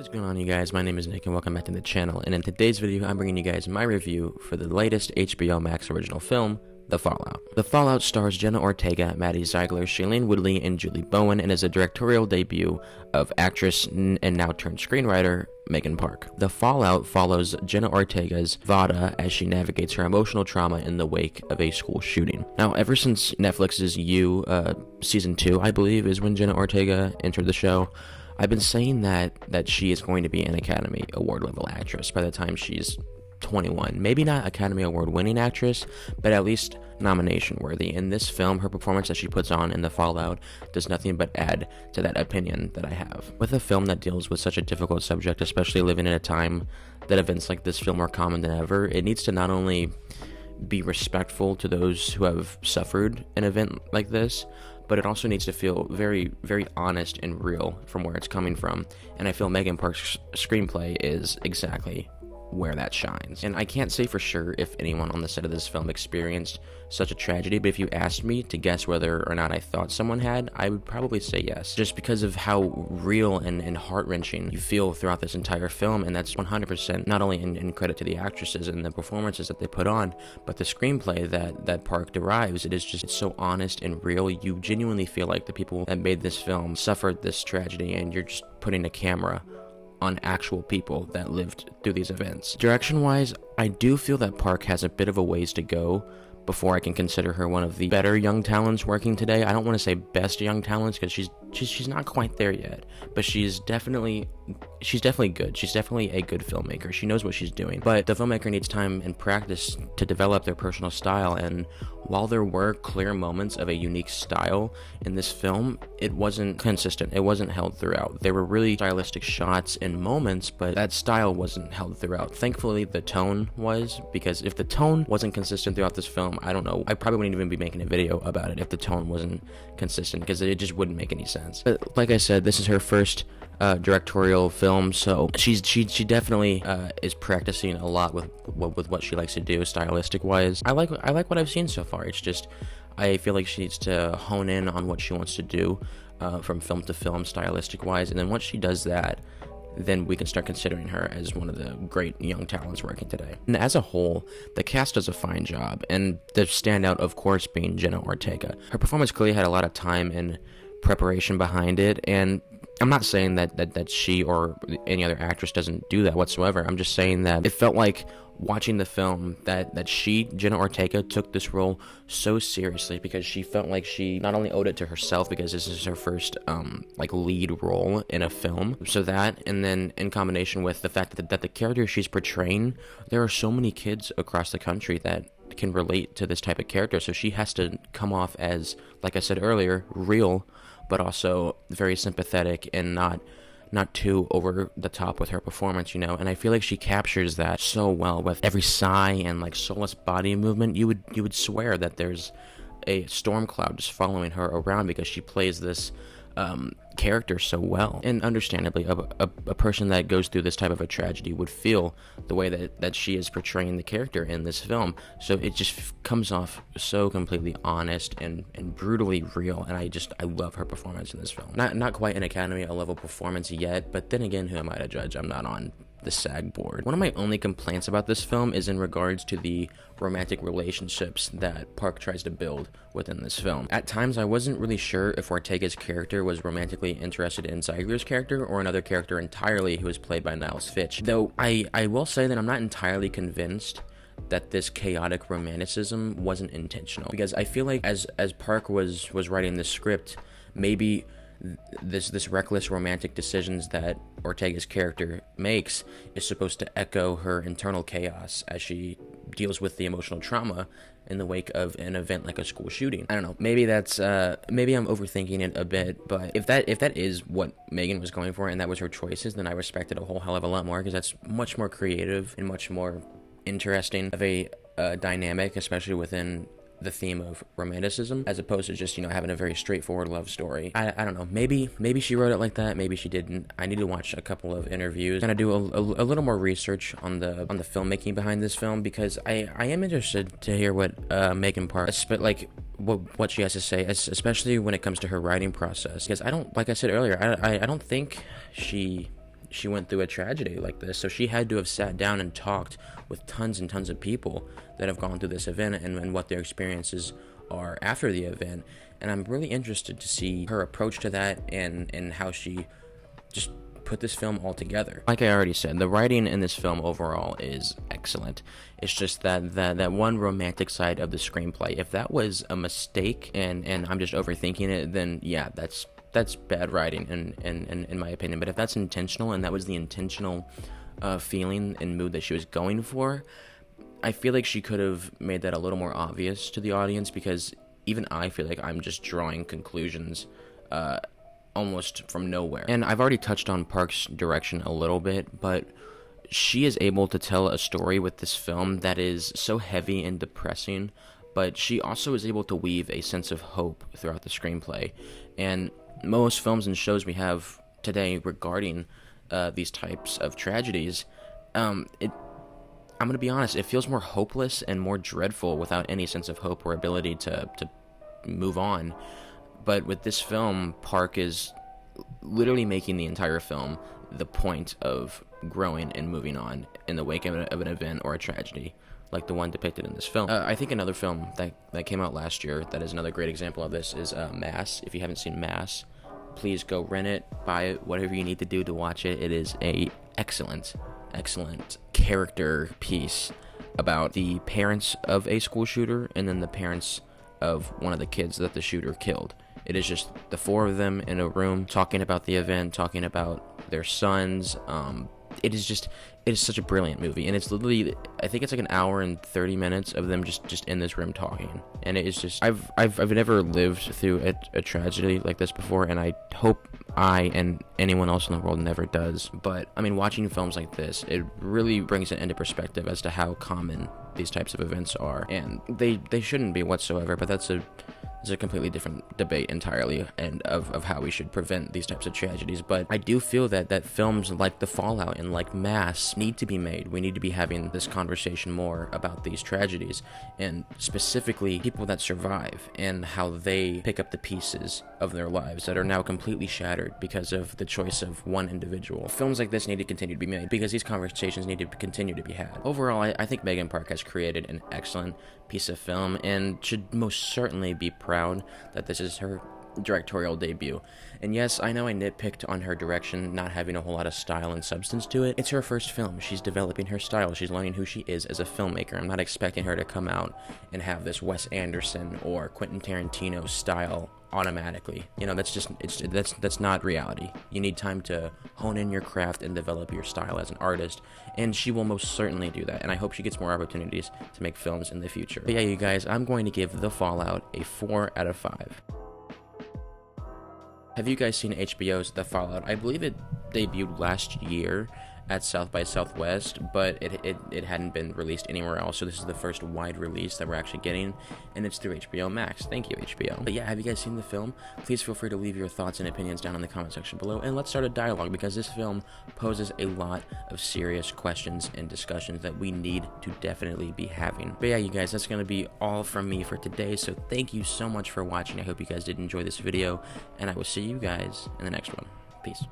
What is going on, you guys? My name is Nick and welcome back to the channel, and in today's video I'm bringing you guys my review for the latest HBO Max original film, The Fallout. The Fallout stars Jenna Ortega, Maddie Ziegler, Shailene Woodley, and Julie Bowen, and is a directorial debut of actress and now turned screenwriter Megan Park. The Fallout follows Jenna Ortega's Vada as she navigates her emotional trauma in the wake of a school shooting. Now, ever since Netflix's You, season 2, I believe, is when Jenna Ortega entered the show, I've been saying that she is going to be an Academy Award level actress by the time she's 21. Maybe not Academy Award winning actress, but at least nomination worthy. In this film, her performance that she puts on in The Fallout does nothing but add to that opinion that I have. With a film that deals with such a difficult subject, especially living in a time that events like this feel more common than ever, it needs to not only be respectful to those who have suffered an event like this, but it also needs to feel very, very honest and real from where it's coming from. And I feel Megan Park's screenplay is exactly where that shines. And I can't say for sure if anyone on the set of this film experienced such a tragedy, but if you asked me to guess whether or not I thought someone had, I would probably say yes, just because of how real and heart-wrenching you feel throughout this entire film. And that's 100% not only in credit to the actresses and the performances that they put on, but the screenplay that Park derives. It's so honest and real. You genuinely feel like the people that made this film suffered this tragedy, and you're just putting a camera on actual people that lived through these events. Direction-wise, I do feel that Park has a bit of a ways to go before I can consider her one of the better young talents working today. I don't want to say best young talents because she's not quite there yet, but she's definitely good. She's definitely a good filmmaker. She knows what she's doing, but the filmmaker needs time and practice to develop their personal style. And while there were clear moments of a unique style in this film, it wasn't consistent. It wasn't held throughout. There were really stylistic shots and moments, but that style wasn't held throughout. Thankfully, the tone was, because if the tone wasn't consistent throughout this film, I don't know, I probably wouldn't even be making a video about it if the tone wasn't consistent, because it just wouldn't make any sense. But like I said, this is her first directorial film, so she definitely is practicing a lot with what she likes to do stylistic wise. I like what I've seen so far. It's just I feel like she needs to hone in on what she wants to do from film to film stylistic wise, and then once she does that, then we can start considering her as one of the great young talents working today. And as a whole, the cast does a fine job, and the standout, of course, being Jenna Ortega. Her performance clearly had a lot of time and preparation behind it, and I'm not saying that she or any other actress doesn't do that whatsoever. I'm just saying that it felt like watching the film that Jenna Ortega, took this role so seriously, because she felt like she not only owed it to herself, because this is her first lead role in a film. So that, and then in combination with the fact that the character she's portraying, there are so many kids across the country that can relate to this type of character. So she has to come off as, like I said earlier, real, but also very sympathetic and not too over the top with her performance, and I feel like she captures that so well with every sigh and soulless body movement. You would swear that there's a storm cloud just following her around, because she plays this character so well. And understandably, a person that goes through this type of a tragedy would feel the way that she is portraying the character in this film. So it just comes off so completely honest and brutally real, and I love her performance in this film. Not quite an Academy level performance yet, but then again, who am I to judge? I'm not on the SAG board. One of my only complaints about this film is in regards to the romantic relationships that Park tries to build within this film. At times, I wasn't really sure if Ortega's character was romantically interested in Ziegler's character or another character entirely, who was played by Niles Fitch. Though I will say that I'm not entirely convinced that this chaotic romanticism wasn't intentional, because I feel like as Park was writing the script, maybe this reckless romantic decisions that Ortega's character makes is supposed to echo her internal chaos as she deals with the emotional trauma in the wake of an event like a school shooting. I don't know, maybe that's maybe I'm overthinking it a bit, but if that is what Megan was going for and that was her choices, then I respect it a whole hell of a lot more, because that's much more creative and much more interesting of a dynamic, especially within the theme of romanticism, as opposed to just having a very straightforward love story. I don't know, maybe she wrote it like that, maybe she didn't. I need to watch a couple of interviews, kind of do a little more research on the filmmaking behind this film, because I am interested to hear what Megan Park, what she has to say, especially when it comes to her writing process, because like I said earlier, I don't think she she went through a tragedy like this, so she had to have sat down and talked with tons and tons of people that have gone through this event and what their experiences are after the event. And I'm really interested to see her approach to that and how she just put this film all together. Like I already said, the writing in this film overall is excellent. It's just that one romantic side of the screenplay, if that was a mistake and I'm just overthinking it, then yeah, that's bad writing in my opinion. But if that's intentional and that was the intentional feeling and mood that she was going for, I feel like she could have made that a little more obvious to the audience, because even I feel like I'm just drawing conclusions almost from nowhere. And I've already touched on Park's direction a little bit, but she is able to tell a story with this film that is so heavy and depressing, but she also is able to weave a sense of hope throughout the screenplay. And most films and shows we have today regarding these types of tragedies, I'm going to be honest, it feels more hopeless and more dreadful without any sense of hope or ability to move on. But with this film, Park is literally making the entire film the point of growing and moving on in the wake of an event or a tragedy like the one depicted in this film. I think another film that came out last year that is another great example of this is Mass. If you haven't seen Mass, please go rent it, buy it, whatever you need to do to watch it. It is a excellent character piece about the parents of a school shooter and then the parents of one of the kids that the shooter killed. It is just the four of them in a room talking about the event, talking about their sons. It is such a brilliant movie, and it's literally, I think it's like an hour and 30 minutes of them just in this room talking. And it is just, I've never lived through a tragedy like this before, and I hope I and anyone else in the world never does. But I mean, watching films like this, it really brings it into perspective as to how common these types of events are, and they shouldn't be whatsoever. But that's a completely different debate entirely, and of how we should prevent these types of tragedies. But I do feel that films like The Fallout and like Mass need to be made. We need to be having this conversation more about these tragedies, and specifically people that survive and how they pick up the pieces of their lives that are now completely shattered because of the choice of one individual. Films like this need to continue to be made because these conversations need to continue to be had. Overall, I think Megan Park has created an excellent piece of film and should most certainly be proud that this is her directorial debut. And yes, I know I nitpicked on her direction not having a whole lot of style and substance to it. It's her first film. She's developing her style. She's learning who she is as a filmmaker. I'm not expecting her to come out and have this Wes Anderson or Quentin Tarantino style automatically. You know, that's not reality. You need time to hone in your craft and develop your style as an artist, and she will most certainly do that, and I hope she gets more opportunities to make films in the future. But yeah, you guys, I'm going to give The Fallout a 4 out of 5. Have you guys seen HBO's The Fallout? I believe it debuted last year at South by Southwest, but it hadn't been released anywhere else, so this is the first wide release that we're actually getting, and it's through HBO Max. Thank you, HBO. But yeah, have you guys seen the film? Please feel free to leave your thoughts and opinions down in the comment section below, and let's start a dialogue, because this film poses a lot of serious questions and discussions that we need to definitely be having. But yeah, you guys, that's going to be all from me for today, so thank you so much for watching. I hope you guys did enjoy this video, and I will see you guys in the next one. Peace.